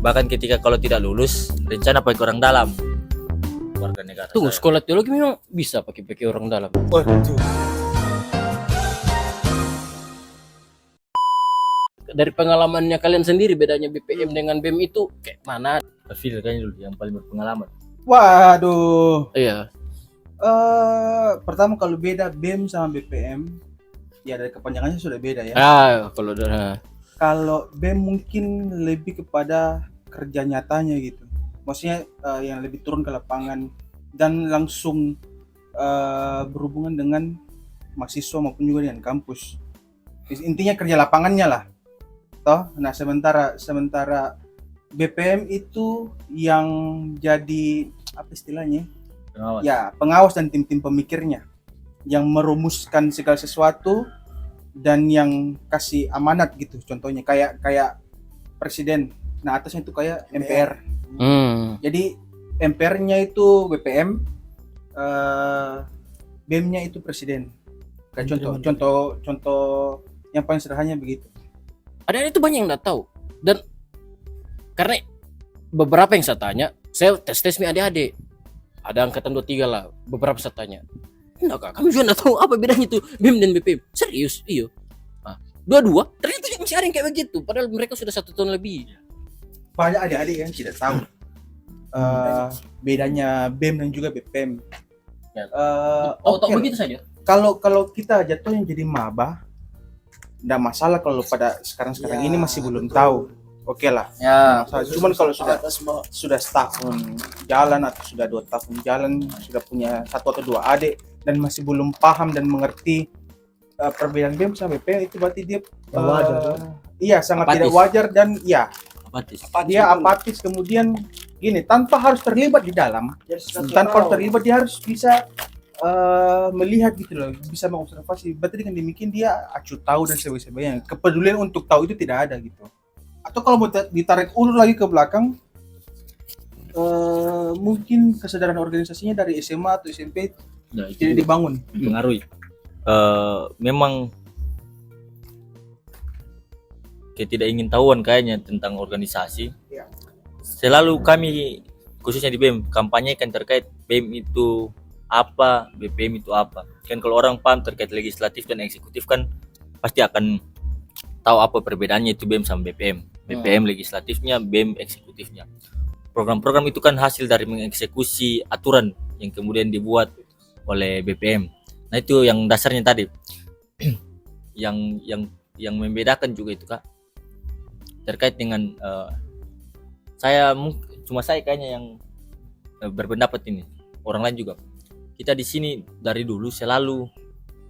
Bahkan ketika kalau tidak lulus, rencana pakai orang dalam warga negara. Tunggu, saya. sekolah teologi memang bisa pakai orang dalam. Waduh. Dari pengalamannya kalian sendiri, bedanya BPM dengan BEM itu kayak mana? Feel kayaknya dulu yang paling berpengalaman. Waduh. Iya. Pertama kalau beda BEM sama BPM, ya dari kepanjangannya sudah beda ya. Kalau udah Kalau BEM mungkin lebih kepada kerja nyatanya gitu. Maksudnya yang lebih turun ke lapangan dan langsung berhubungan dengan mahasiswa maupun juga dengan kampus. Intinya kerja lapangannya lah. Toh, nah sementara BPM itu yang jadi apa istilahnya? Pengawas. Ya, pengawas dan tim-tim pemikirnya yang merumuskan segala sesuatu dan yang kasih amanat gitu. Contohnya kayak presiden. Nah, atasnya itu kayak MPR. Jadi MPR-nya itu BPM, BEM-nya itu presiden. Kayak contoh yang paling sederhananya begitu. ada itu banyak yang nggak tahu, dan karena beberapa yang saya tanya, saya tes nih adik-adik, ada angkatan 23 lah, beberapa saya tanya, enggak kak, kami juga nggak tahu apa bedanya tuh BEM dan BPM. Serius, iyo. Nah, dua-dua ternyata masih ada yang kayak begitu, padahal mereka sudah 1 tahun lebih. Banyak adik-adik yang tidak tahu bedanya BEM dan juga BPM. Ya. Tahu Oke. begitu saja. Kalau kita jatuhnya jadi maba, nggak masalah kalau pada sekarang ini masih belum tahu. Oke lah. Ya. Cuman kalau sudah setahun jalan atau sudah 2 tahun jalan, sudah punya 1 atau 2 adik dan masih belum paham dan mengerti perbedaan BEM sama BPM, itu berarti dia iya sangat Apatis. tidak wajar dan ya Apatis. dia apatis. Kemudian gini, tanpa harus terlibat di dalam, tanpa harus terlibat, dia harus bisa melihat gitu loh, bisa mengobservasi. Berarti dengan demikian dia acuh tahu dan sebagainya. Kepedulian untuk tahu itu tidak ada gitu. Atau kalau mau ditarik ulur lagi ke belakang, mungkin kesadaran organisasinya dari SMA atau SMP Nah, itu tidak juga dibangun. mempengaruhi. Memang ketidakingin-tahuan kayaknya tentang organisasi. Ya. Selalu kami khususnya di BEM kampanyekan terkait BEM itu apa, BPM itu apa. Kan kalau orang paham terkait legislatif dan eksekutif kan pasti akan tahu apa perbedaannya itu BEM sama BPM. BPM legislatifnya, BEM eksekutifnya. Program-program itu kan hasil dari mengeksekusi aturan yang kemudian dibuat oleh BPM. Nah, itu yang dasarnya tadi. yang membedakan juga itu Kak. Terkait dengan cuma saya kayaknya yang berpendapat ini. Orang lain juga. Kita di sini dari dulu selalu,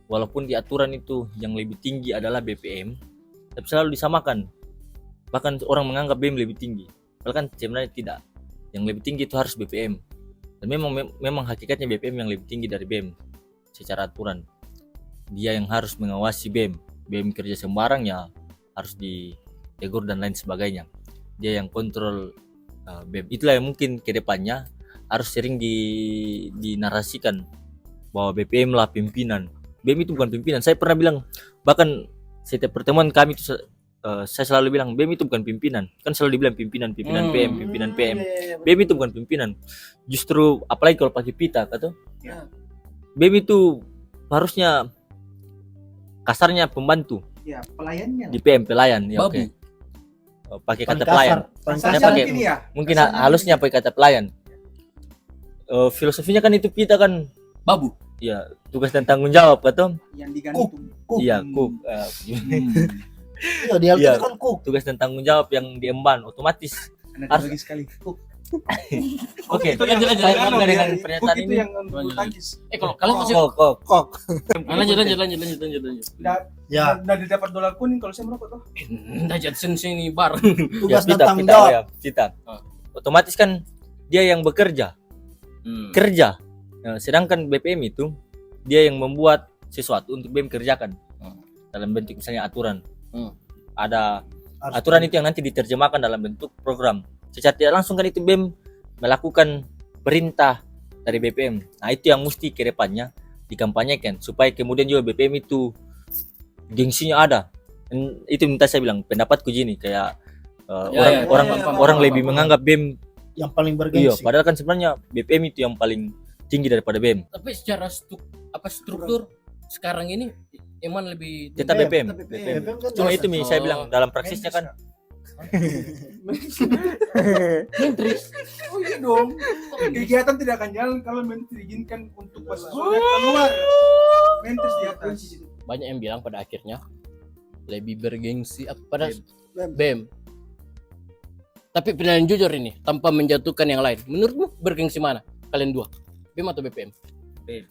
walaupun di aturan itu yang lebih tinggi adalah BPM, tapi selalu disamakan. Bahkan orang menganggap BEM lebih tinggi, padahal kan sebenarnya tidak. Yang lebih tinggi itu harus BPM. Dan memang hakikatnya BPM yang lebih tinggi dari BEM secara aturan. Dia yang harus mengawasi BEM. BEM kerja sembarang ya harus ditegur dan lain sebagainya. Dia yang kontrol BEM. Itulah yang mungkin ke depannya harus sering dinarasikan bahwa BPM lah pimpinan. BEM itu bukan pimpinan. Saya pernah bilang, bahkan setiap pertemuan kami itu saya selalu bilang BEM itu bukan pimpinan. Kan selalu dibilang pimpinan PM, pimpinan PM. BEM itu bukan pimpinan. Justru apalagi kalau pakai pita kata. Ya. BEM itu harusnya kasarnya pembantu. Ya, pelayannya. Di PM pelayan ya, oke. Pakai kata pelayan. Saya pakai mungkin halusnya pakai kata pelayan. Filosofinya kan itu pita kan Babu. ya tugas dan tanggung jawab kata. Yang digantung. Iya, cook. Iya, dia Iya. kan cook. Tugas dan tanggung jawab yang diemban otomatis. Anak lagi sekali. Oke. Itu lanjut. Saya bangga dengan pernyataan Itu ini. yang bulu tangkis. Kalau kalian masih Kok. lanjut. Ya, Nah, didapat dolar kuning kalau saya merokok tuh. Nah, Jadsen sini bar. tugas dan pita, tanggung pita, jawab. ya, pita. Otomatis kan dia yang bekerja. Kerja. Nah, sedangkan BPM itu dia yang membuat sesuatu untuk BEM kerjakan. Dalam bentuk misalnya aturan. Ada aturan itu yang nanti diterjemahkan dalam bentuk program. Secara tidak langsung kan itu BEM melakukan perintah dari BPM. Nah, itu yang mesti ke depannya dikampanyekan supaya kemudian juga BPM itu gengsinya ada. Dan itu minta saya bilang pendapatku gini, kayak orang lebih menganggap BEM. Yang paling Iya, bergengsi. padahal kan sebenarnya BPM itu yang paling tinggi daripada BEM. Tapi secara struktur sekarang ini emang lebih Tetap BPM. Tetap BPM. BPM kan Cuma jelas. itu saya bilang dalam praksisnya kan mentris. Oh iya dong. Kegiatan tidak akan jalan kalau menteri diizinkan untuk mahasiswa keluar. Menteri di atas. Banyak yang bilang pada akhirnya lebih bergengsi pada BEM. BEM. Tapi penilaian jujur ini tanpa menjatuhkan yang lain. Menurutmu bergengsi mana? Kalian dua, BEM atau BPM? BEM.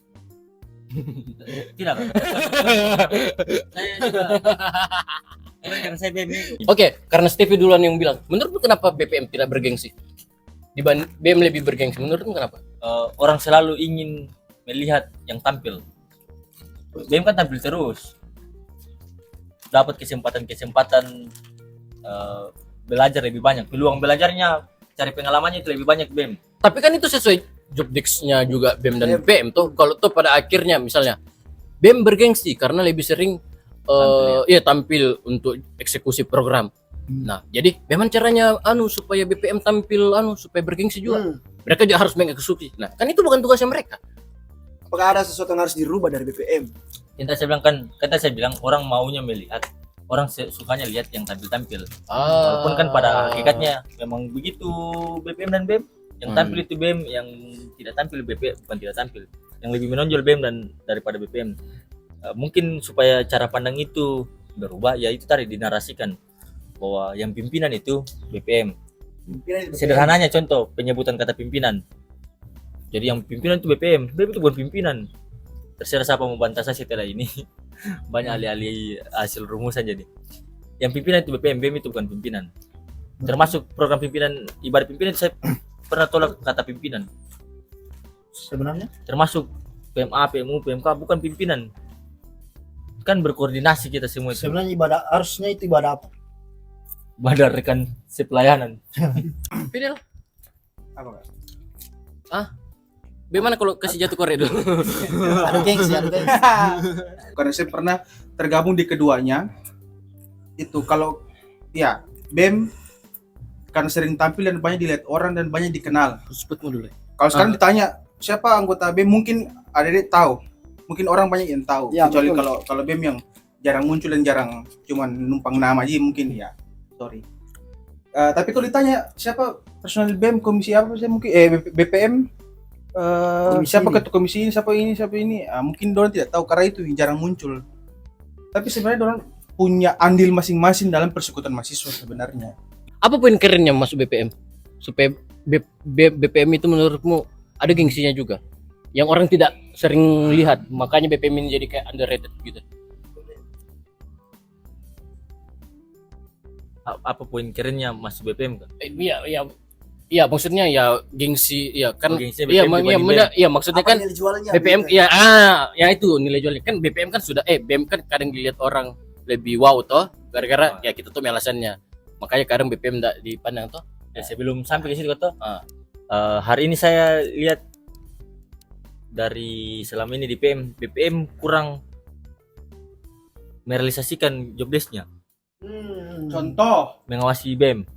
Tidak. Saya juga. Karena saya BEM. Oke, karena Stevie duluan yang bilang. Menurutmu kenapa BPM tidak bergengsi? Dibanding BEM lebih bergengsi. Menurutmu kenapa? Orang selalu ingin melihat yang tampil. BEM kan tampil terus. Dapat kesempatan belajar lebih banyak. Peluang belajarnya, cari pengalamannya itu lebih banyak BEM. Tapi kan itu sesuai job desk-nya juga BEM dan BPM tuh. Kalau tuh pada akhirnya misalnya BEM bergengsi karena lebih sering tampil untuk eksekusi program. Nah, jadi memang caranya supaya BPM tampil supaya bergengsi juga. Mereka juga harus mengeksekusi. Nah, kan itu bukan tugasnya mereka. Apakah ada sesuatu yang harus dirubah dari BPM? Yang tadi saya bilang kan, saya bilang orang maunya melihat, orang sukanya lihat yang tampil-tampil. Walaupun kan pada hakikatnya memang begitu BPM dan BEM. Yang tampil itu BEM, yang tidak tampil BPM, bukan tidak tampil. Yang lebih menonjol BEM daripada BPM. Mungkin supaya cara pandang itu berubah, ya itu tadi dinarasikan bahwa yang pimpinan itu BPM. Sederhananya contoh penyebutan kata pimpinan. Jadi yang pimpinan itu BPM itu bukan pimpinan. Terserah siapa mau bantah saya setelah ini. Banyak alih-alih hasil rumusan jadi. Yang pimpinan itu BPM itu bukan pimpinan. Termasuk program pimpinan, ibarat pimpinan saya pernah tolak kata pimpinan. Sebenarnya Termasuk PMA, PMU, PMK bukan pimpinan. Kan berkoordinasi kita semua itu. sebenarnya harusnya itu ibadah apa? Badan rekan sepelayanan. Fidel, Apa Kak? bagaimana kalau kasih jatuh korek dulu? Ada gengsi. Karena saya pernah tergabung di keduanya. Itu kalau ya BEM karena sering tampil dan banyak dilihat orang dan banyak dikenal. Sebutmu dulu. Kalau sekarang ditanya siapa anggota BEM, mungkin ada tahu, mungkin orang banyak yang tahu. Ya, Kecuali betul. kalau BEM yang jarang muncul dan jarang cuman numpang nama aja mungkin ya. Sorry. Tapi kalau ditanya siapa personal BEM komisi apa, saya mungkin BPM Komisi siapa ini. ketua komisi ini, siapa ini, mungkin orang tidak tahu karena itu yang jarang muncul. Tapi sebenarnya orang punya andil masing-masing dalam persekutuan mahasiswa sebenarnya. Apa poin kerennya masuk BPM? Supaya BPM itu menurutmu ada gengsinya juga. Yang orang tidak sering lihat, makanya BPM ini jadi kayak underrated gitu. Apa poin kerennya masuk BPM kan? Iya, maksudnya ya gengsi, ya kan. Gengsi Iya, BPM dibanding BEM. iya maksudnya Apa kan nilai jualnya? BPM Gitu. ya itu nilai jualnya kan BPM kan sudah BPM kan kadang dilihat orang lebih wow toh gara-gara ya kita tuh alasannya. Makanya kadang BPM enggak dipandang toh. Ya, sebelum sampai ke situ kata, Ah. hari ini saya lihat dari selama ini di BPM kurang merealisasikan job desk-nya, Contoh, mengawasi BEM.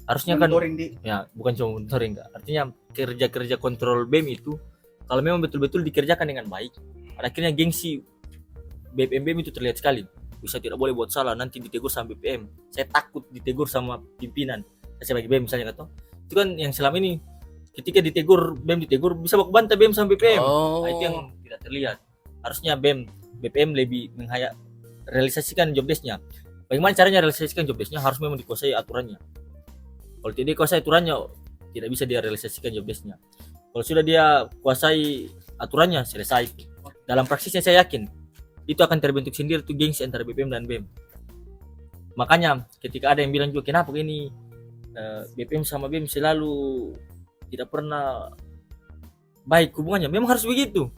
Harusnya kan monitoring di ya bukan cuma monitoring, enggak. Artinya kerja-kerja kontrol BEM itu kalau memang betul-betul dikerjakan dengan baik, pada akhirnya gengsi BEM itu terlihat sekali. Bisa tidak boleh buat salah, nanti ditegur sama BPM. Saya takut ditegur sama pimpinan. Saya sebagai BEM misalnya kata, itu kan yang selama ini ketika ditegur bisa baku bantah BEM sama BPM. Oh. Nah, itu yang tidak terlihat. Harusnya BPM lebih realisasikan job desk-nya. Bagaimana caranya realisasikan job desk-nya? Harus memang dikuasai aturannya. Kalau tidak dikuasai aturannya, tidak bisa dia realisasikan job desk-nya. Kalau sudah dia kuasai aturannya, selesai. Dalam praksisnya saya yakin itu akan terbentuk sendiri tuh gengsi antara BPM dan BEM. Makanya ketika ada yang bilang juga kenapa ini BPM sama BEM selalu tidak pernah baik hubungannya, memang harus begitu.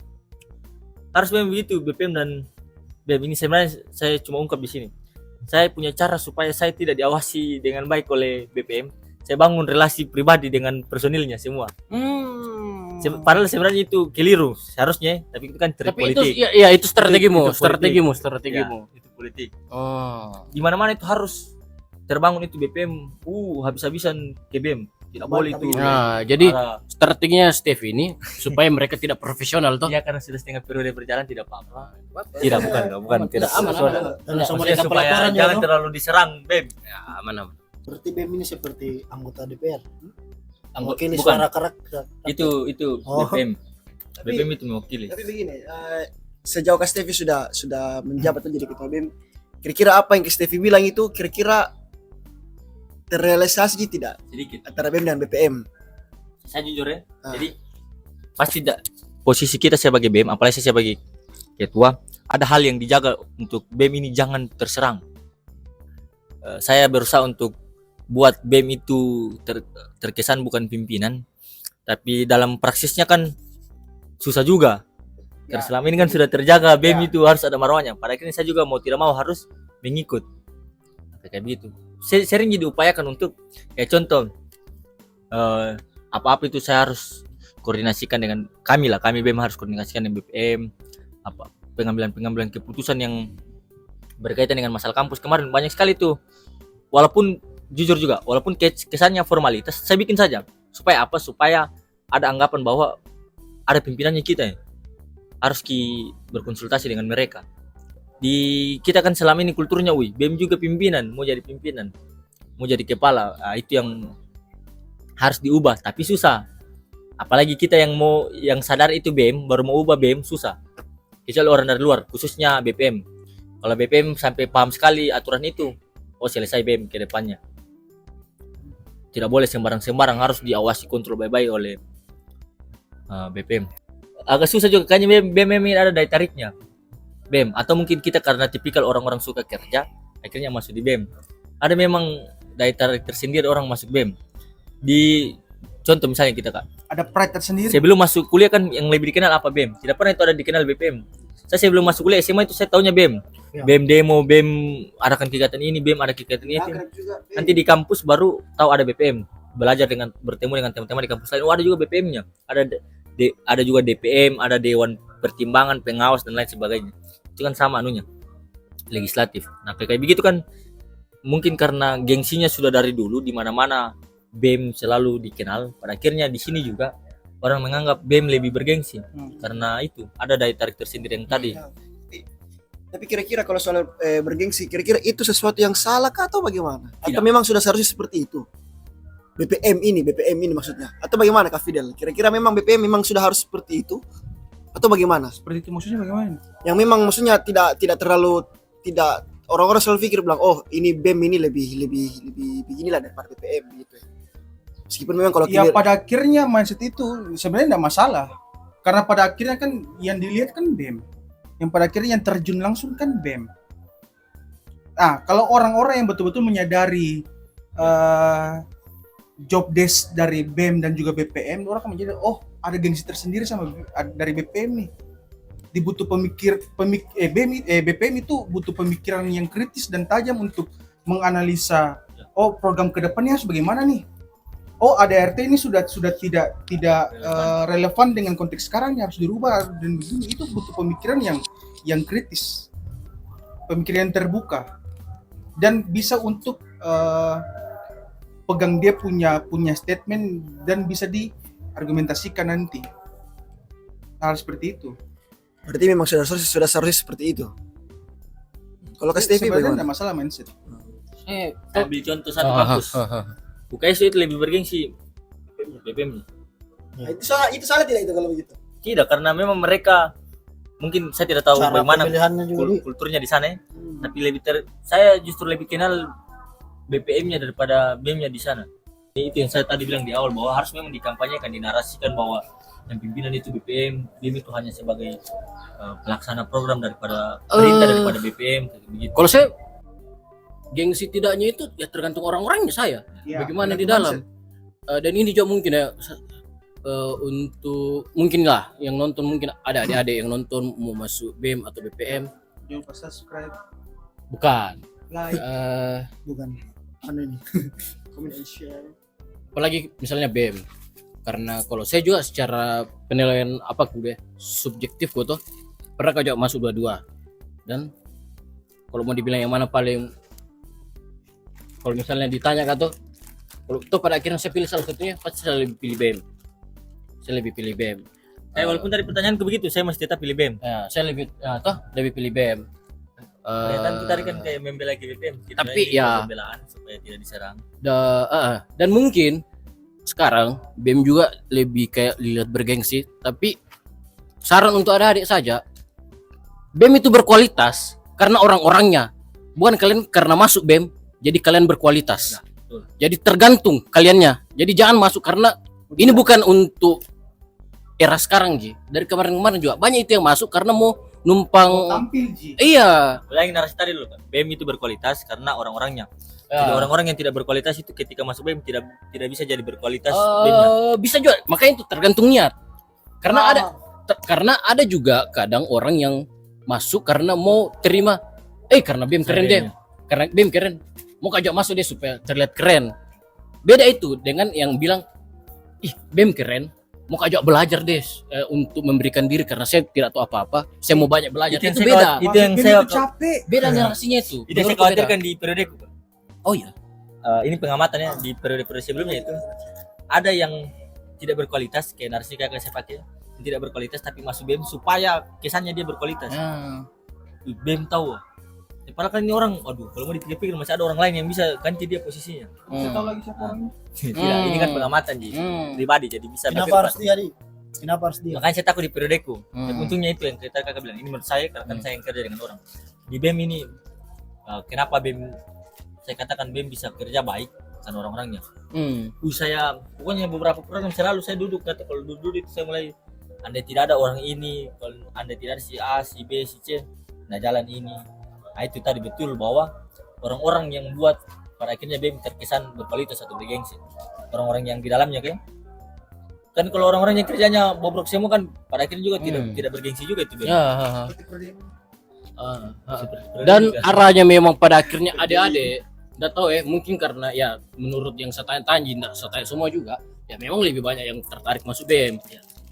Harus memang begitu. BPM dan BEM ini sebenarnya saya cuma ungkap di sini. Saya punya cara supaya saya tidak diawasi dengan baik oleh BPM. Saya bangun relasi pribadi dengan personilnya semua. Padahal sebenarnya itu keliru seharusnya, tapi itu kan trik Tapi itu politik. ya itu strategimu, Itu politik. strategimu. Ya, itu politik. Oh. Di mana-mana itu harus terbangun itu BPM habis-habisan ke BEM. Tidak boleh itu. Nah, jadi Ada- strateginya Steve ini supaya mereka tidak profesional toh. Iya, karena sudah setengah periode berjalan tidak apa-apa. Tidak, bukan tidak. Aman, Soalnya- aman. Dan langsung maksudnya mereka supaya pelaporan jangan juga. terlalu diserang BEM. Ya, aman. Berarti BEM ini seperti anggota DPR. Anggota Mewakili bukan suara rakyat. itu Oh. BPM. Tapi- BPM itu mewakili. Tapi begini, sejauh Kak Stevi sudah menjabat menjadi ketua BEM, kira-kira apa yang Kak Stevi bilang itu kira-kira terrealisasi tidak Sedikit. antara BEM dan BPM? Saya jujur ya. Ah. Jadi pasti posisi kita sebagai BEM, apalagi saya sebagai ketua, ada hal yang dijaga untuk BEM ini jangan terserang. Saya berusaha untuk buat BEM itu terkesan bukan pimpinan, tapi dalam praksisnya kan susah juga. Karena selama ini kan sudah terjaga BEM itu harus ada marwahnya. Pada akhirnya saya juga mau tidak mau harus mengikut. Kayak begitu. Sering jadi upayakan untuk kayak contoh apa-apa itu saya harus koordinasikan dengan kami BEM harus koordinasikan dengan BPM, apa pengambilan keputusan yang berkaitan dengan masalah kampus kemarin banyak sekali tuh. Walaupun jujur juga, walaupun kesannya formalitas, saya bikin saja supaya apa? Supaya ada anggapan bahwa ada pimpinannya kita ya. Harus berkonsultasi dengan mereka. Kita kan selama ini kulturnya BEM juga pimpinan, mau jadi pimpinan, mau jadi kepala. Nah, itu yang harus diubah, tapi susah. Apalagi kita yang sadar itu BEM, baru mau ubah BEM susah. Kecuali orang dari luar, khususnya BPM. Kalau BPM sampai paham sekali aturan itu, selesai BEM ke depannya. Tidak boleh sembarang-sembarang, harus diawasi kontrol baik-baik oleh BPM. Agak susah juga, kayaknya BEM ini ada daya tariknya. BEM, atau mungkin kita karena tipikal orang-orang suka kerja, akhirnya masuk di BEM. Ada memang daya tarik tersendiri orang masuk BEM. Di contoh misalnya kita Kak, Ada pride tersendiri. sebelum masuk kuliah kan yang lebih dikenal apa BEM, tidak pernah itu ada dikenal BPM. Saya sebelum masuk kuliah SMA itu saya taunya BEM, Ya. BEM demo, BEM adakan kegiatan ini, BEM ada kegiatan ini. Nanti di kampus baru tahu ada BPM, belajar bertemu dengan teman-teman di kampus lain. Ada juga BPM-nya, ada juga DPM, ada Dewan Pertimbangan, Pengawas dan lain sebagainya. Itu kan sama anunya, legislatif. Nah kayak begitu kan, mungkin karena gengsinya sudah dari dulu di mana-mana BEM selalu dikenal. Pada akhirnya di sini juga orang menganggap BEM lebih bergengsi karena itu ada daya tarik tersendiri yang tadi. Tapi kira-kira kalau soal bergengsi, kira-kira itu sesuatu yang salah kah atau bagaimana? Tidak. Atau memang sudah seharusnya seperti itu? BPM ini maksudnya. Atau bagaimana Kak Fidel? Kira-kira memang BPM memang sudah harus seperti itu? Atau bagaimana? Seperti itu maksudnya bagaimana? Yang memang maksudnya tidak terlalu orang-orang selalu pikir bilang, oh ini BEM ini lebih beginilah daripada BPM gitu ya. Meskipun memang kalau Ya pada akhirnya mindset itu sebenarnya tidak masalah. Karena pada akhirnya kan yang dilihat kan BEM. Yang pada akhirnya yang terjun langsung kan BEM. Nah, kalau orang-orang yang betul-betul menyadari job desk dari BEM dan juga BPM, orang akan menjadi ada gengsi tersendiri sama dari BPM nih. Dibutuh BPM itu butuh pemikiran yang kritis dan tajam untuk menganalisa program kedepannya harus bagaimana nih. ADRT ini sudah tidak relevan dengan konteks sekarang, harus dirubah dan begini. Itu butuh pemikiran yang kritis, pemikiran yang terbuka dan bisa untuk pegang dia punya statement dan bisa diargumentasikan nanti. Hal seperti itu. berarti memang sudah seharusnya seperti itu. Kalau Kak Stevi Sebenarnya bagaimana? tidak masalah mindset. Saya ambil contoh satu kampus. UKS itu lebih bergengsi BPM. Itu salah tidak itu kalau begitu? Tidak, karena memang mereka mungkin saya tidak tahu Cara bagaimana pemilihannya juga Bi. kulturnya di sana ya. Tapi saya justru lebih kenal BPM-nya daripada BEM-nya di sana. Itu yang saya tadi bilang di awal bahwa harus memang dikampanyekan, dinarasikan bahwa yang pimpinan itu BPM itu hanya sebagai pelaksana program daripada perintah daripada BPM begitu. Kalau saya gengsi tidaknya itu ya tergantung orang-orangnya saya. Ya, Bagaimana di mindset. dalam. Dan ini juga mungkin ya untuk mungkin lah yang nonton, mungkin ada adik-adik yang nonton mau masuk BEM atau BPM. Jangan lupa subscribe, Bukan. like. Bukan ini. Comment and share. Apalagi misalnya BEM. Karena kalau saya juga secara penilaian subjektif toh pernah kau masuk dua-dua. Dan kalau mau dibilang yang mana paling kalau misalnya ditanya kata kalau tuh pada akhirnya saya pilih salah satunya, pasti saya lebih pilih BEM. Saya lebih pilih BEM. Walaupun tadi pertanyaanku begitu, saya masih tetap pilih BEM. Ya, saya lebih pilih BEM. Kelihatan kita tadi kan kayak membela BPM. Tapi ini ya pembelaan supaya tidak diserang. dan mungkin sekarang BEM juga lebih kayak lihat bergengsi, tapi saran untuk adik-adik saja, BEM itu berkualitas karena orang-orangnya, bukan kalian karena masuk BEM jadi kalian berkualitas. Nah, betul. Jadi tergantung kaliannya. Jadi jangan masuk karena ini bukan untuk era sekarang Ji. Dari kemarin-kemarin juga banyak itu yang masuk karena mau numpang. tampil Ji. Iya. Ulangi narasi tadi dulu kan. BEM itu berkualitas karena orang-orangnya. Jadi orang-orang yang tidak berkualitas itu ketika masuk BEM tidak bisa jadi berkualitas BEM-nya. Bisa juga. Makanya itu tergantung niat. Karena ada juga kadang orang yang masuk karena mau terima karena BEM keren deh. Karena BEM keren. Mau kajak masuk deh supaya terlihat keren. Beda itu dengan yang bilang BEM keren, mau kajak belajar deh untuk memberikan diri karena saya tidak tahu apa-apa. Saya mau banyak belajar. Itu beda. Itu yang Masuk saya BEM itu capek. Beda narasinya itu. itu yang saya khawatirkan di periodeku. Oh iya. Ini pengamatannya di periode-periode sebelumnya itu ada yang tidak berkualitas kayak narasi kakak saya pakai, yang tidak berkualitas tapi masuk BEM supaya kesannya dia berkualitas. BEM tahu. Padahal kan ini orang, kalau mau dipikir-pikir masih ada orang lain yang bisa ganti dia posisinya. Saya tahu lagi siapa orangnya. Tidak, ini kan pengamatan Ji, pribadi jadi bisa. Kenapa harus dia, Di? Kenapa harus dia? Makanya saya takut di periodeku. Dan untungnya itu yang kita kakak bilang. Ini menurut saya karena kan saya yang kerja dengan orang. Di BEM ini kenapa BEM saya katakan BEM bisa kerja baik kan orang-orangnya. Saya pokoknya beberapa program selalu saya duduk kata kalau duduk itu saya mulai andai tidak ada orang ini, kalau andai tidak ada si A, si B, si C, nah jalan ini. Nah itu tadi betul bahwa orang-orang yang buat pada akhirnya BEM terkesan berkualitas atau bergengsi. Orang-orang yang di dalamnya kan kalau orang-orang yang kerjanya bobrok semua kan pada akhirnya juga tidak bergengsi juga itu BEM. Dan arahnya memang pada akhirnya adik-adik nggak tahu mungkin karena ya menurut yang saya tanya saya tanya semua juga ya memang lebih banyak yang tertarik masuk BEM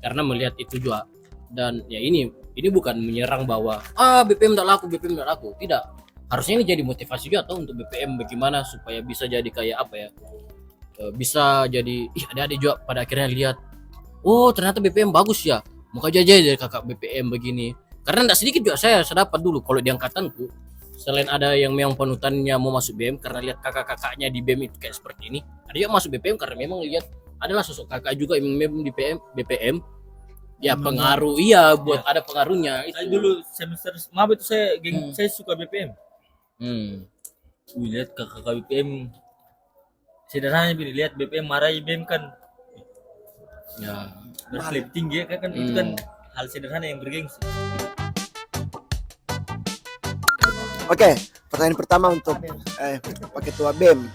karena melihat itu juga. Dan ya ini bukan menyerang bahwa BPM tidak laku, tidak. Harusnya ini jadi motivasi juga atau untuk BPM bagaimana supaya bisa jadi kayak apa ya, bisa jadi adik-adik juga pada akhirnya lihat ternyata BPM bagus ya, mau aja jadi kakak BPM begini. Karena tidak sedikit juga saya dapat dulu kalau di angkatanku, selain ada yang memang panutannya mau masuk BEM karena lihat kakak-kakaknya di BEM itu kayak seperti ini, ada yang masuk BPM karena memang lihat adalah sosok kakak juga yang memang di BPM ya pengaruh buat ada pengaruhnya itu. Saya dulu semester maba itu saya suka BPM. Lihat kakak BPM sederhana lihat BPM marahi BEM kan Ya, lebih tinggi kan itu kan hal sederhana yang bergengsi. Oke, pertanyaan pertama untuk Pak Ketua BEM.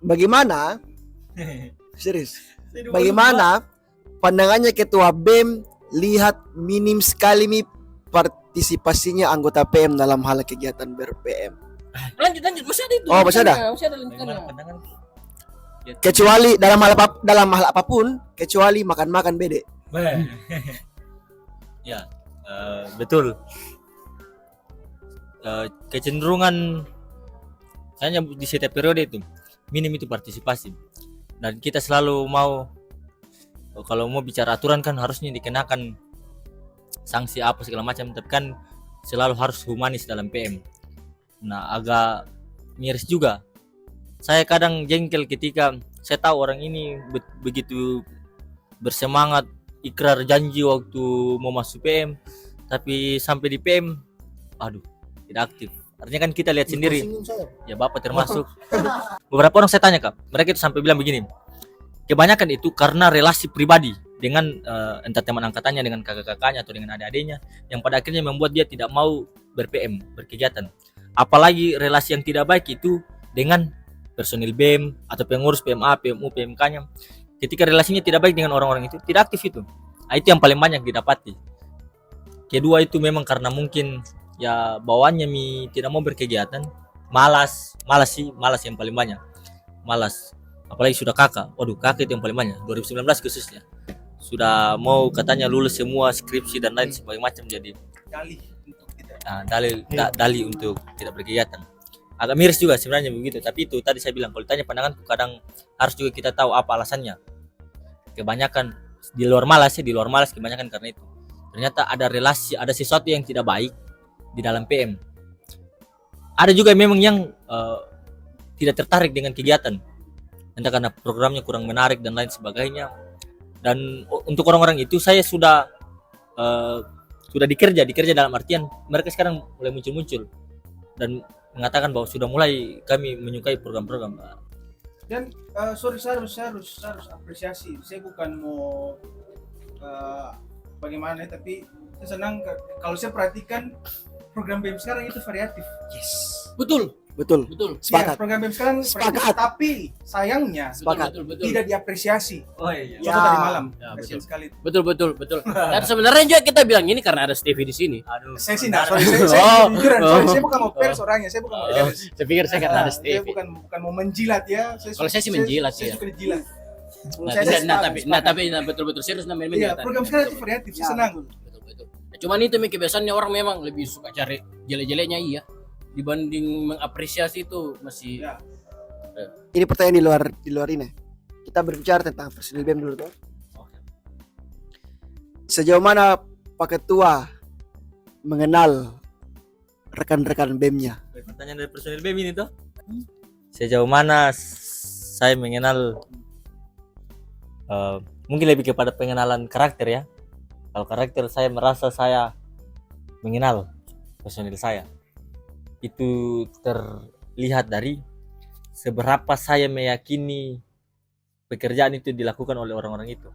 Bagaimana? Serius. Bagaimana pandangannya Ketua BEM lihat minim sekali partisipasinya anggota PM dalam hal kegiatan ber-PM? lanjut masih ada itu. Masih ada? Masih ada lanjutannya. Bagaimana pandangan? Kecuali dalam hal apapun, kecuali makan-makan bede. Ya, betul. Kecenderungan hanya di setiap periode itu minim itu partisipasi, dan kita selalu mau kalau mau bicara aturan kan harusnya dikenakan sanksi apa segala macam, tapi kan selalu harus humanis dalam PM. Nah agak miris juga, saya kadang jengkel ketika saya tahu orang ini begitu bersemangat ikrar janji waktu mau masuk PM, tapi sampai di PM tidak aktif. Artinya kan kita lihat sendiri, ya Bapak termasuk. Beberapa orang saya tanya Kak, mereka itu sampai bilang begini, kebanyakan itu karena relasi pribadi dengan entah teman angkatannya, dengan kakak-kakaknya atau dengan adik-adiknya, yang pada akhirnya membuat dia tidak mau ber-PM, berkegiatan. Apalagi relasi yang tidak baik itu dengan personil BEM atau pengurus PMA, PMU, PMK-nya. Ketika relasinya tidak baik dengan orang-orang itu, tidak aktif itu. Nah, itu yang paling banyak didapati. Kedua itu memang karena mungkin ya bawaannya tidak mau berkegiatan, malas yang paling banyak, malas. Apalagi sudah kakak itu yang paling banyak, 2019 khususnya sudah mau katanya lulus semua skripsi dan lain sebagainya macam, jadi dalih untuk tidak berkegiatan. agak miris juga sebenarnya begitu. Tapi itu tadi saya bilang, kalau ditanya pandanganku, kadang harus juga kita tahu apa alasannya. Kebanyakan di luar malas kebanyakan karena itu. Ternyata ada relasi, ada sesuatu yang tidak baik di dalam PM. Ada juga memang yang tidak tertarik dengan kegiatan, entah karena programnya kurang menarik dan lain sebagainya. Dan untuk orang-orang itu saya sudah dikerja dalam artian mereka sekarang mulai muncul dan mengatakan bahwa sudah mulai kami menyukai program-program. Dan sorry, saya harus apresiasi. Saya bukan mau bagaimana, tapi saya senang kalau saya perhatikan program BEM sekarang itu variatif. Yes. Betul. Betul. Ya, Sepakat. program BEM sekarang Sepakat. variatif, tapi sayangnya Sepakat. Betul. tidak diapresiasi. Oh iya. Contoh tadi malam, Ya, kasihan sekali. Betul. Dan sebenarnya juga kita bilang ini karena ada Stevie di sini. Aduh. Saya sih enggak, saya jujuran, saya bukan mau pers orangnya, saya bukan mau pers. Saya pikir saya karena ada Saya Stevie. bukan mau menjilat ya. Kalau saya sih menjilat saya ya. suka dijilat. Tapi betul serius namanya. Iya, program sekarang itu variatif, saya senang. Betul. Cuman itu kebiasaannya orang memang lebih suka cari jelek-jeleknya iya dibanding mengapresiasi itu masih Ya. Ini pertanyaan di luar ini. Kita berbicara tentang personil BEM dulu toh. Sejauh mana Pak Ketua mengenal rekan-rekan BEM-nya? Pertanyaan dari personil BEM ini tuh. Sejauh mana saya mengenal, mungkin lebih kepada pengenalan karakter ya. Kalau karakter saya merasa saya mengenal personil saya. Itu terlihat dari seberapa saya meyakini pekerjaan itu dilakukan oleh orang-orang itu.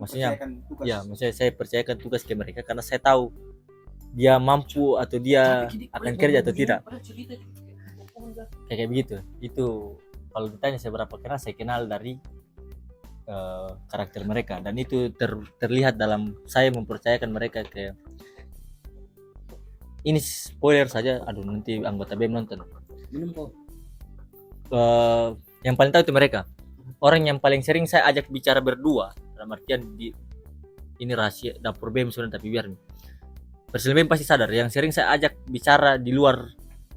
Maksudnya, Percayakan tugas. ya, maksudnya saya percayakan tugas ke mereka karena saya tahu dia mampu atau dia akan kerja atau tidak. Kayak begitu. Itu kalau ditanya seberapa kenal, saya kenal dari karakter mereka, dan itu terlihat dalam saya mempercayakan mereka ke. Ini spoiler saja, aduh nanti anggota BEM nonton. minum kok. Yang paling tahu itu mereka. Orang yang paling sering saya ajak bicara berdua, dalam artian ini rahasia dapur BEM sebenarnya, tapi biar personil BEM pasti sadar. Yang sering saya ajak bicara di luar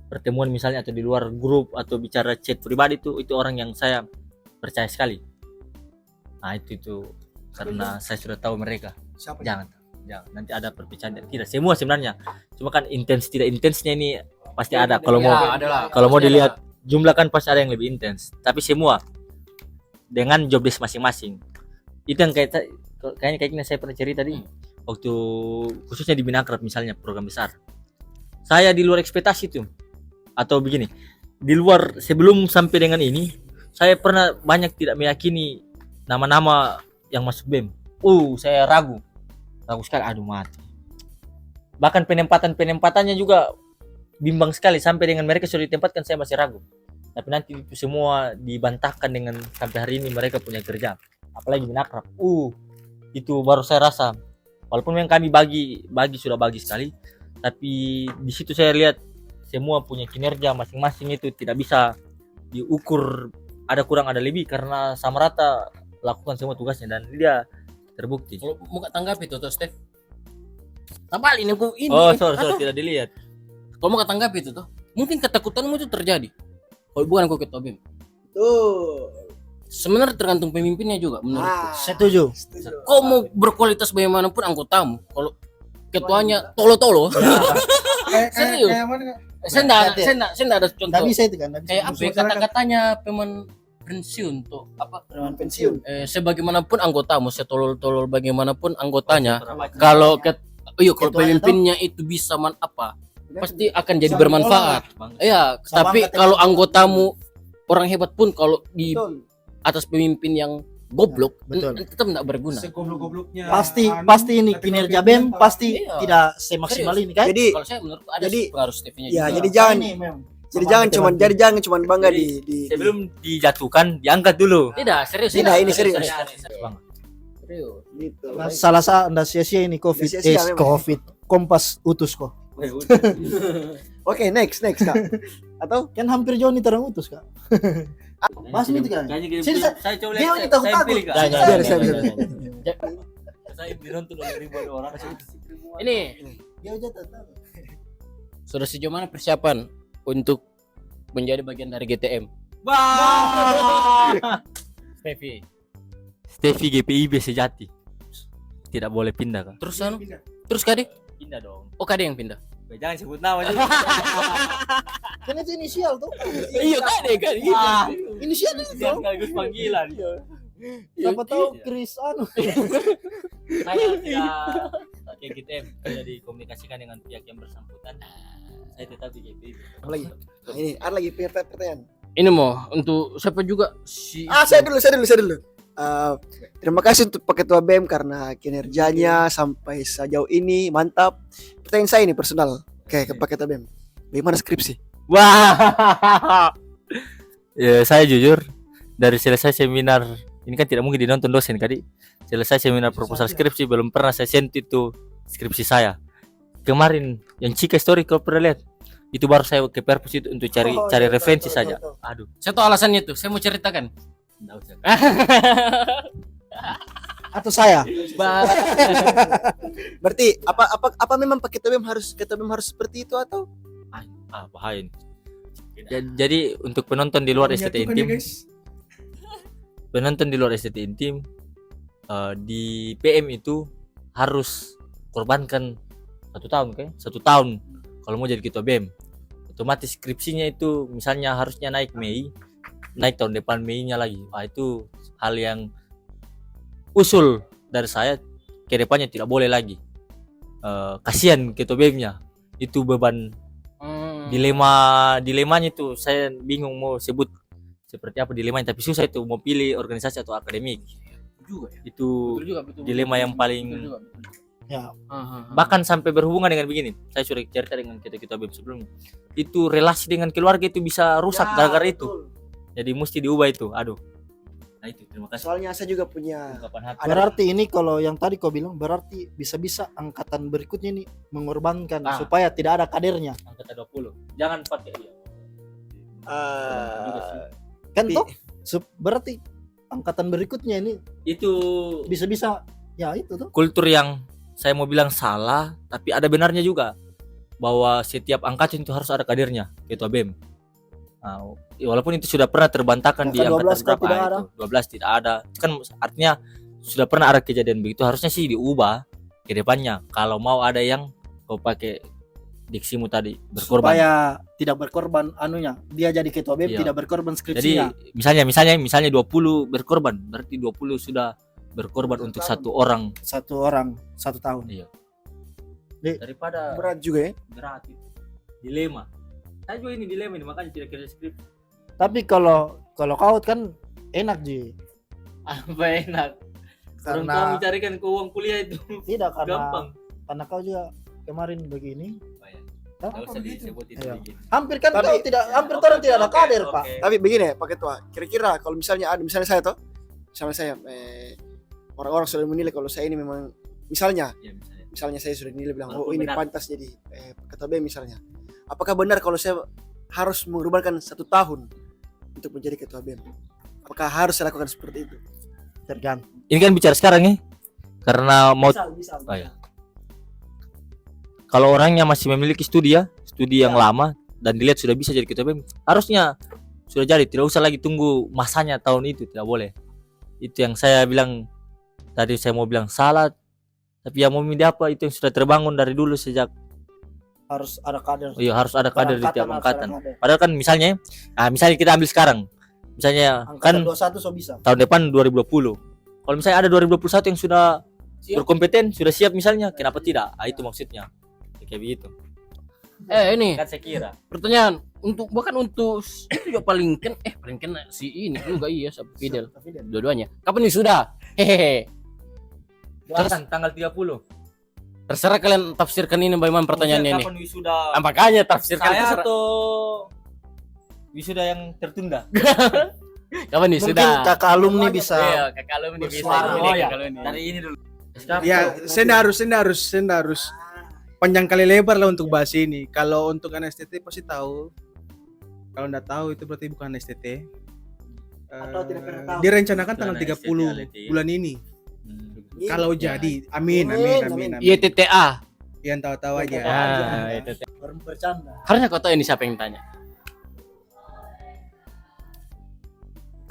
pertemuan misalnya, atau di luar grup, atau bicara chat pribadi, itu orang yang saya percaya sekali. Nah itu karena saya sudah tahu mereka. Siapa? Jangan nanti ada perpecahan. Tidak semua sebenarnya, cuma kan intens tidak intensnya ini pasti ada. Kalau mau dilihat jumlah kan pasti ada yang lebih intens, tapi semua dengan job desk masing-masing. Itu yang kayaknya saya pernah cerita tadi, waktu khususnya di Binakrab misalnya, program besar, saya di luar ekspektasi tuh. Atau begini, di luar sebelum sampai dengan ini, saya pernah banyak tidak meyakini nama-nama yang masuk BEM. Saya ragu sekali, aduh mati. Bahkan penempatannya juga bimbang sekali, sampai dengan mereka sudah ditempatkan saya masih ragu. Tapi nanti itu semua dibantahkan dengan sampai hari ini mereka punya kerja. Apalagi Binakrab. Itu baru saya rasa, walaupun yang kami bagi sudah bagi sekali, tapi di situ saya lihat semua punya kinerja masing-masing, itu tidak bisa diukur ada kurang ada lebih, karena sama rata lakukan semua tugasnya dan dia terbukti. Kalau mau tanggapi tuh Steph. Tabal ini aku ini. Sorry, tidak dilihat. Kalau mau tanggapi itu tuh, mungkin ketakutanmu itu terjadi. Kalau bukan aku ketua BEM. Tuh. Sebenarnya tergantung pemimpinnya juga menurutku. Setuju. Kau mau berkualitas bagaimanapun anggotamu, kalau ketuanya tolo-tolo. Serius. Kayak mana? Saya enggak ada contoh. Tapi saya itu kan. Kayak apa ya, kata-katanya pemen pensiun tuh apa Preman pensiun. sebagaimanapun anggotamu, setolol-tolol bagaimanapun anggotanya, Kalau kalau Ketuanya pemimpinnya itu bisa pasti akan jadi Sama bermanfaat. Iya, Sama tapi angkatan kalau yang- anggotamu orang hebat pun kalau di Betul. atas pemimpin yang goblok, Betul. tetap enggak berguna. Segoblok-gobloknya. Pasti ini tapi kinerja kalau BEM kita- pasti Iya. tidak semaksimal Serius. ini kan. Jadi Kalau saya menurut ada Jadi- pengaruh Steve-nya ya, juga. jadi jangan Ini memang. jadi Sama jangan cuman bangga Jadi, di sebelum dijatuhkan diangkat dulu. Tidak, serius. Tidak, ini serius. Bang. Serius. gitu. Salah anda sia-sia ini COVID. Nggak sia-sia memang. COVID. Kompas utus kok. Oke, next Kak. Atau Kan hampir Joni terang utus kak. Mas itu kan. Saya coba Dia lihat, ini takut saya takut. pilih, Kak. Biar. Saya ditonton oleh ribuan orang. Ini Dia aja tak tahu. sudah sejauh mana persiapan untuk menjadi bagian dari GTM. Wah. Stevie. Stevie GPIB sejati. Tidak boleh pindah kan? Terus anu? Terus Kade? Pindah dong. Oh, Kade yang pindah. Jangan sebut nama juga. Kan itu inisial tuh. Iya, Kade kan gitu. Inisial itu. Siap sekaligus panggilan. Siapa tahu Chris anu. Saya tidak pakai GTM, tidak dikomunikasikan dengan pihak yang bersangkutan. Saya tetap di GPIB. Apa lagi? Nah, ini ada lagi pertanyaan. Ini mau untuk siapa juga si Saya dulu. Terima kasih untuk Pak Ketua BEM karena kinerjanya sampai sejauh ini mantap. Pertanyaan saya ini personal ke Pak Ketua BEM. Bagaimana skripsi? Wah. Ya, saya jujur dari selesai seminar ini kan tidak mungkin dinonton dosen kali. Selesai seminar proposal skripsi belum pernah saya sentuh itu skripsi saya. Kemarin yang Cika story kalau pernah lihat itu baru saya ke perpus itu untuk cari referensi saja. Aduh, saya tahu alasannya tuh. Saya mau ceritakan. enggak usah. Atau saya. Berarti apa memang Pak Ketua BEM harus seperti itu atau? Bahaya ini. Jadi untuk penonton di luar STT Intim, penonton di luar STT Intim di PM itu harus korbankan 1 tahun kan? 1 tahun kalau mau jadi ketua BEM. Otomatis skripsinya itu misalnya harusnya naik tahun depan Mei-nya lagi. Itu hal yang usul dari saya ke depannya tidak boleh lagi. Kasihan ketua BEM-nya. Itu beban dilemanya itu saya bingung mau sebut seperti apa dilemanya, tapi susah itu mau pilih organisasi atau akademik. Itu Betul. dilema yang paling Ya. bahkan sampai berhubungan dengan begini. Saya sudah cerita dengan kita BEM sebelumnya. Itu relasi dengan keluarga itu bisa rusak gara-gara itu. Jadi mesti diubah itu. Aduh. Nah itu terima kasih. Soalnya saya juga punya Ungkapan hati. Berarti ini kalau yang tadi kau bilang berarti bisa-bisa angkatan berikutnya nih mengorbankan supaya tidak ada kadernya. Angkatan 20. Jangan pakai dia. Kan toh? Berarti angkatan berikutnya ini Itu bisa-bisa ya itu tuh. kultur yang saya mau bilang salah, tapi ada benarnya juga bahwa setiap angkatan itu harus ada kadernya ketua BEM. Nah, walaupun itu sudah pernah terbantahkan di angkatan 12 berapa tidak ada. itu 12 tidak ada, kan artinya sudah pernah ada kejadian begitu, harusnya sih diubah ke depannya kalau mau ada yang kau pakai diksimu tadi berkorban. Supaya tidak berkorban anunya. Dia jadi ketua BEM Iya. tidak berkorban Jadi skripsinya. misalnya 20 berkorban, berarti 20 sudah berkorban untuk satu orang. Satu orang 1 tahun. Iya. Dek, Daripada berat juga ya. berat itu. Dilema. Saya juga ini dilema ini makanya tidak kerja skrip. Tapi kalau kau kan enak Ji. Apa enak? Orang tua Karena mencarikan ke uang kuliah itu tidak gampang. karena kau juga kemarin begini. Enggak usah disebut itu Iya. begini. Hampir kan Tapi- kau tidak hampir orang tidak ada kader, Pak. Tapi begini ya Pak Ketua, kira-kira kalau misalnya saya toh, misalnya saya orang-orang sudah menilai kalau saya ini memang misalnya Ya misalnya. misalnya saya sudah dinilai bilang Walaupun ini benar. pantas jadi ketua BEM misalnya. Apakah benar kalau saya harus mengorbankan 1 tahun untuk menjadi ketua BEM? Apakah harus saya lakukan seperti itu? Tergantung. Ini kan bicara sekarang nih. Karena mau Bisa. Oh, ya. Kalau orangnya masih memiliki studi yang lama dan dilihat sudah bisa jadi ketua BEM, harusnya sudah jadi, tidak usah lagi tunggu masanya tahun itu, tidak boleh. Itu yang saya bilang tadi, saya mau bilang salah, tapi yang mau milih apa itu yang sudah terbangun dari dulu sejak Harus ada kader. iya harus ada kader di tiap Berangkatan harus angkatan. ada kader. Padahal kan misalnya kita ambil sekarang. Misalnya kan Angkatan 21 so bisa. tahun depan 2020. Kalau misalnya ada 2021 yang sudah berkompeten, sudah siap misalnya, kenapa tidak? Itu maksudnya. Kayak begitu. Ini Kan saya kira. pertanyaan bahkan untuk itu juga paling kena si ini juga iya sama Fidel. Dua-duanya. Kapan sudah? Hehehe. Kapan tanggal 30? Terserah kalian tafsirkan ini bagaimana pertanyaannya ini. Kapan wisuda? Makanya tafsirkan Saya terserah. atau wisuda yang tertunda? Kapan nih Mungkin sudah? kakak alumni bisa Iya, kakak alumni bisa. bersuara. Ini Oh ya, kakak alumni. dari ini dulu. Ya, saya harus panjang kali lebar lah untuk bahas ini. Kalau untuk anak STT pasti tahu. Kalau nggak tahu itu berarti bukan STT. Atau tidak pernah tahu. Direncanakan Bukan tanggal STT, 30 LT. bulan ini. Hmm. Kalau Ya. jadi, amin. YTTA. Yang tahu-tahu aja. Ah, itu. baru bercanda. Harusnya kau tahu ini siapa yang tanya.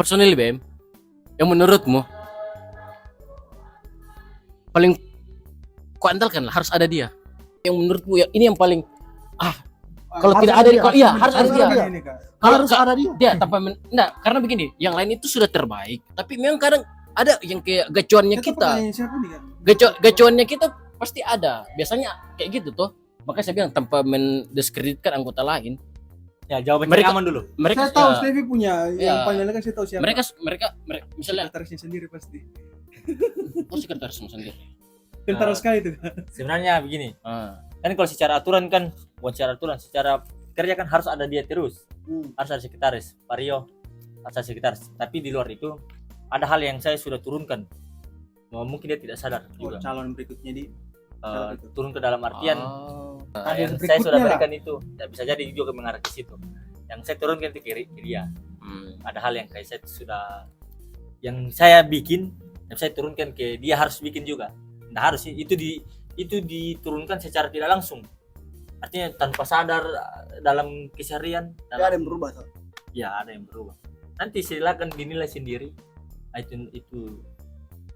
personil BM yang menurutmu paling kuandalkan lah, harus ada dia. Yang menurutmu ya ini yang paling kalau Harus tidak ada ada dia, kalau iya harus ada dia. Ini, Kak. Kalau harus ada dia. dia tanpa enggak, karena begini, yang lain itu sudah terbaik, tapi memang kadang ada yang kayak gacuannya Itu kita. pertanyaan siapa nih, Kak? Gacuannya kita pasti ada. Biasanya kayak gitu tuh. Makanya saya bilang tanpa mendiskreditkan anggota lain, Ya, jawaban Mereka- aman dulu. mereka Saya tahu ya, Stevie punya Ya. yang paling kan saya tahu siapa. mereka misalnya sekretarisnya sendiri pasti. sekretaris sendiri. Pintar sekali itu. Sebenarnya begini, Ah. kan kalau secara aturan kan, bukan secara aturan, secara kerja kan harus ada dia terus. Harus ada sekretaris, Vario harus ada sekretaris. Tapi di luar itu ada hal yang saya sudah turunkan. Mungkin dia tidak sadar Oh, juga. calon berikutnya di Turun ke dalam artian ada yang yang saya sudah berikutnya lah. berikan itu. Ya, bisa jadi juga mengarah ke situ. Yang saya turunkan itu ke dia. Ada hal yang kayak saya sudah, yang saya bikin, yang saya turunkan ke dia harus bikin juga. Nah harus sih itu diturunkan secara tidak langsung. Artinya tanpa sadar dalam keseharian. Tidak ada yang berubah tuh. Ya ada yang berubah. Nanti silakan dinilai sendiri. Nah, itu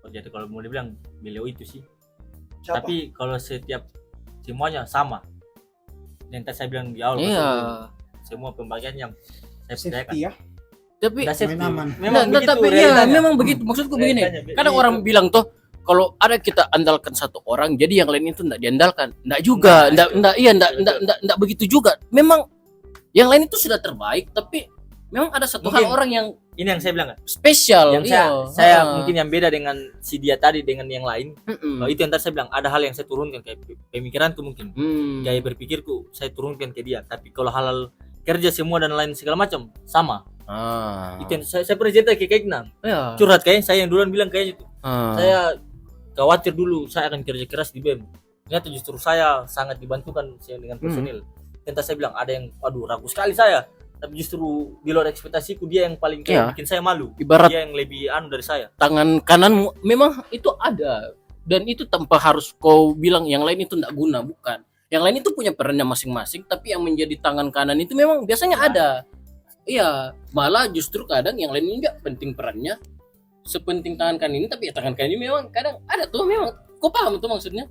jadi kalau mau dibilang beliau itu sih. Siapa? Tapi kalau setiap semuanya sama. Yang tadi saya bilang di awal. Iya. Semua pembagian yang saya percayakan. Safety ya. Tapi Udah safety. Main aman. Memang Nah, begitu tapi iya, realitanya. memang begitu. Maksudku begini. Realitanya, Kadang begitu. orang bilang tuh kalau ada kita andalkan satu orang, jadi yang lain itu enggak diandalkan. Enggak juga, Nah, enggak begitu juga. Memang yang lain itu sudah terbaik, tapi memang ada satu Mungkin hal orang yang Ini yang saya bilang kan. spesial. Yang iya. saya Ah. mungkin yang beda dengan si dia tadi dengan yang lain. Mm-mm. Itu yang tadi saya bilang ada hal yang saya turunkan kayak pemikiranku mungkin. Hmm. Kayak berpikirku saya turunkan ke dia. Tapi kalau hal kerja semua dan lain segala macam sama. Ah. Itu yang saya pernah cerita ke Kegna. Ya. Curhat kayaknya saya yang duluan bilang kayak itu. Ah. Saya khawatir dulu saya akan kerja keras di BEM. Ternyata justru saya sangat dibantukan dengan personil. Ternyata saya bilang ada yang aduh ragu sekali saya. Tapi justru di luar ekspektasiku dia yang paling kayak Iya. bikin saya malu. Ibarat Dia yang lebih anu dari saya. tangan kanan memang itu ada, dan itu tanpa harus kau bilang yang lain itu enggak guna, bukan. Yang lain itu punya perannya masing-masing, tapi yang menjadi tangan kanan itu memang biasanya ada. Iya, malah justru kadang yang lain ini enggak penting perannya sepenting tangan kanan ini, tapi ya tangan kanan ini memang kadang ada tuh, memang kau paham tuh maksudnya.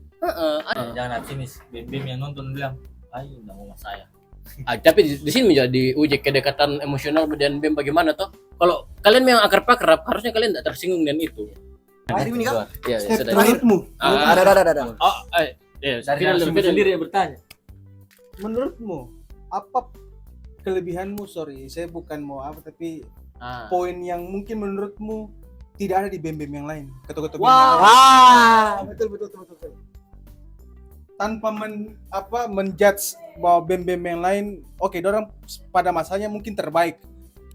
Ada. Jangan sinis. BEM yang nonton bilang, ayo enggak mau sama saya. Tapi di sini menjadi uji kedekatan emosional dan BEM bagaimana toh. Kalau kalian memang akrab-akrab, harusnya kalian tidak tersinggung dengan itu. Terakhir ini kan? Iya, Step sudah. menurutmu, Ada. Oh, Dari narasumber sendiri ya bertanya. menurutmu apa kelebihanmu? Sorry, saya bukan mau apa, tapi poin yang mungkin menurutmu tidak ada di BEM-BEM yang lain, ketua-ketua BEM yang lain. Wah, betul. Tanpa menjudge bahwa BEM-BEM yang lain, oke, dorang pada masanya mungkin terbaik,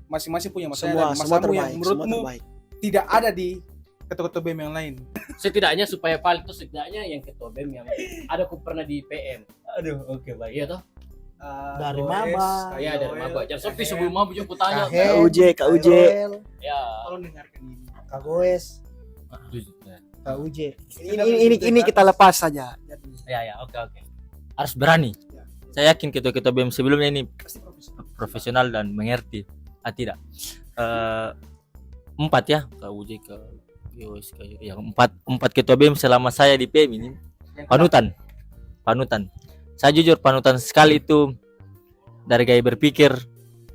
masing-masing punya masanya, dan Semua masamu terbaik. yang Semua menurutmu terbaik. tidak ada di ketua-ketua BEM yang lain. Setidaknya supaya valid itu setidaknya yang ketua BEM yang ada aku pernah di PM. Aduh, oke baik. Iya toh? Dari Goes, maba. Iya dari Yoel, maba. Jangan sampai Kahen. sebelum maba juga aku tanya. Kahen, KUJ. Kael, Ya. Tolong dengarkan ini. Kagoes, Aduh, KUJ. Ini kita lepas saja. Ya, oke. Harus berani. Saya yakin ketua-ketua BEM sebelumnya ini Pasti profesional. profesional dan mengerti. Tidak. 4 ya, KUJ ke Yos ke ya, empat ketua BEM selama saya di PM ini panutan. Saya jujur panutan sekali itu dari gaya berpikir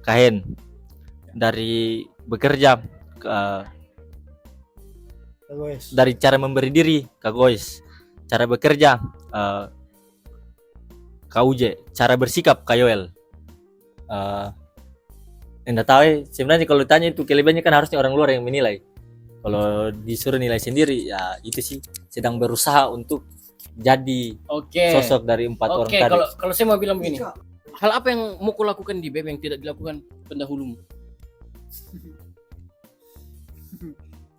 Kahen, dari bekerja Kagoes. dari cara memberi diri Kagois, cara bekerja KUJ, cara bersikap Kayoel. Enggak tahu sebenarnya kalau ditanya itu kelebihannya kan harusnya orang luar yang menilai. Kalau disuruh nilai sendiri ya itu sih sedang berusaha untuk jadi Oke. sosok dari 4 orang Oke, tadi. kalau saya mau bilang begini. Hal apa yang mau kau lakukan di BEM yang tidak dilakukan pendahulumu?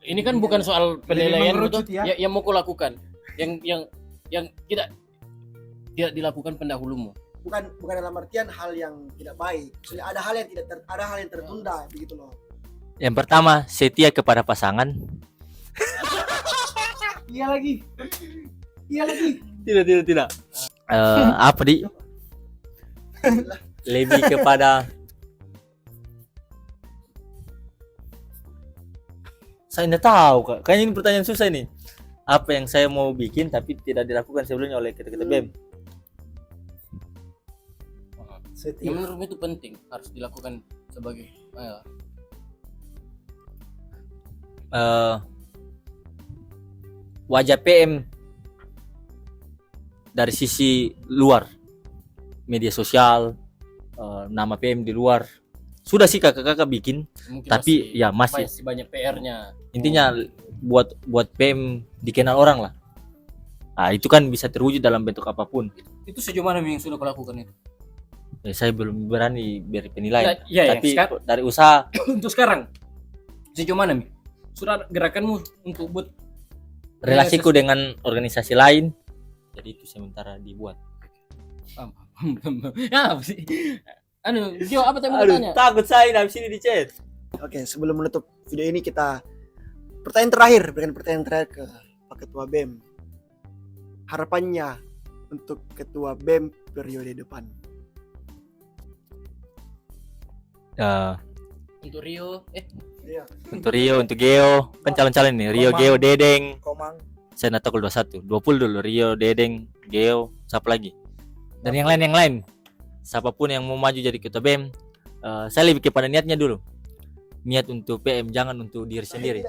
Ini kan bukan soal penilaian mengerucut betul. ya. Yang mau kau lakukan. Yang tidak dilakukan pendahulumu. Bukan dalam artian hal yang tidak baik. Maksudnya ada hal yang ada hal yang tertunda begitu loh. Yang pertama, setia kepada pasangan. Iya lagi. Tidak. Apa di? Lebih kepada Saya tidak tahu Kak. Kayaknya ini pertanyaan susah nih. Apa yang saya mau bikin tapi tidak dilakukan sebelumnya oleh ketua BEM? Yang menurutmu itu penting harus dilakukan sebagai Wajah PM dari sisi luar, media sosial, nama PM di luar sudah sih kakak-kakak bikin, mungkin tapi ya masih banyak PR-nya. intinya buat PM dikenal orang lah. Nah, itu kan bisa terwujud dalam bentuk apapun. Itu sejauh mana yang sudah kau lakukan itu? Saya belum berani beri penilaian, Ya, tapi sekarang, dari usaha untuk sekarang sejauh mana Mi? Sudah gerakanmu untuk buat relasiku dengan organisasi lain, jadi itu sementara dibuat. ya apa sih? Jo, apa tadi mau tanya? Takut saya habis ini di chat. Oke, sebelum menutup video ini kita pertanyaan terakhir, berikan pertanyaan terakhir ke Pak Ketua BEM. Harapannya untuk Ketua BEM periode depan. Untuk Rio, Untuk Rio, untuk Geo, kan calon-calon nih. Rio, Komang. Geo, Dedeng. Komang. Saya nggak tahu kalau 21, 20 dulu. Rio, Dedeng, Geo, siapa lagi? Dan yang lain. Siapapun yang mau maju jadi ketua BEM, saya lebih kepada niatnya dulu. Niat untuk PM, jangan untuk diri sendiri.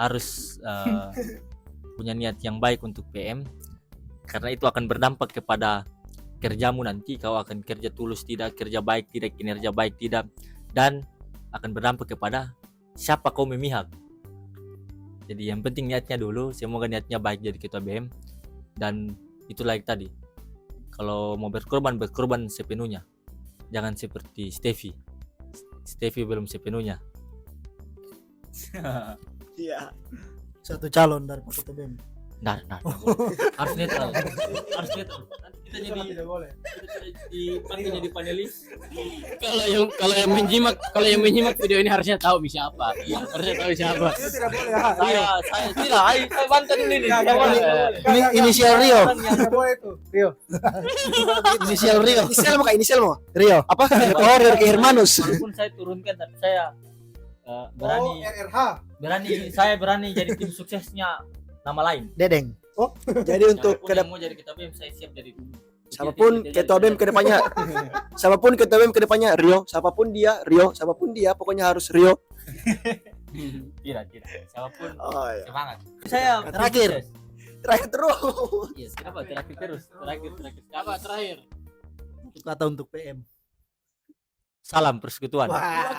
Harus punya niat yang baik untuk PM, karena itu akan berdampak kepada kerjamu nanti. Kau akan kerja tulus tidak, kerja baik tidak, kinerja baik tidak, dan akan berdampak kepada siapa kau memihak. Jadi yang penting niatnya dulu. Semoga niatnya baik jadi ketua BM. Dan itu lagi tadi, kalau mau berkorban sepenuhnya, jangan seperti Stevie belum sepenuhnya. Iya. Satu calon dari Pak Ketua BEM. Nah, harus netral. Nanti kita jadi panelis. kalau yang menyimak video ini harusnya tahu siapa. Harusnya tahu siapa. Tidak boleh. Saya tidak, saya bantah dulu ini. Ini inisial Rio. Tidak boleh itu. Rio. Inisial Rio. Inisial mau? Rio. Apa? Oh, Rio Hermanus. Walaupun saya turunkan, tapi saya berani RRH. berani jadi tim suksesnya nama lain. Dedeng. Jadi untuk Siapapun yang mau jadi ketua BEM, saya siap jadi. siapapun ketua BEM kedepannya, Rio, siapapun dia, pokoknya harus Rio. Tidak. Siapapun Oh iya. semangat. Saya Terakhir. Terakhir terus. Yes, kenapa terakhir terus? Terakhir. Apa terakhir? Kata untuk PM. Salam persekutuan. Wah.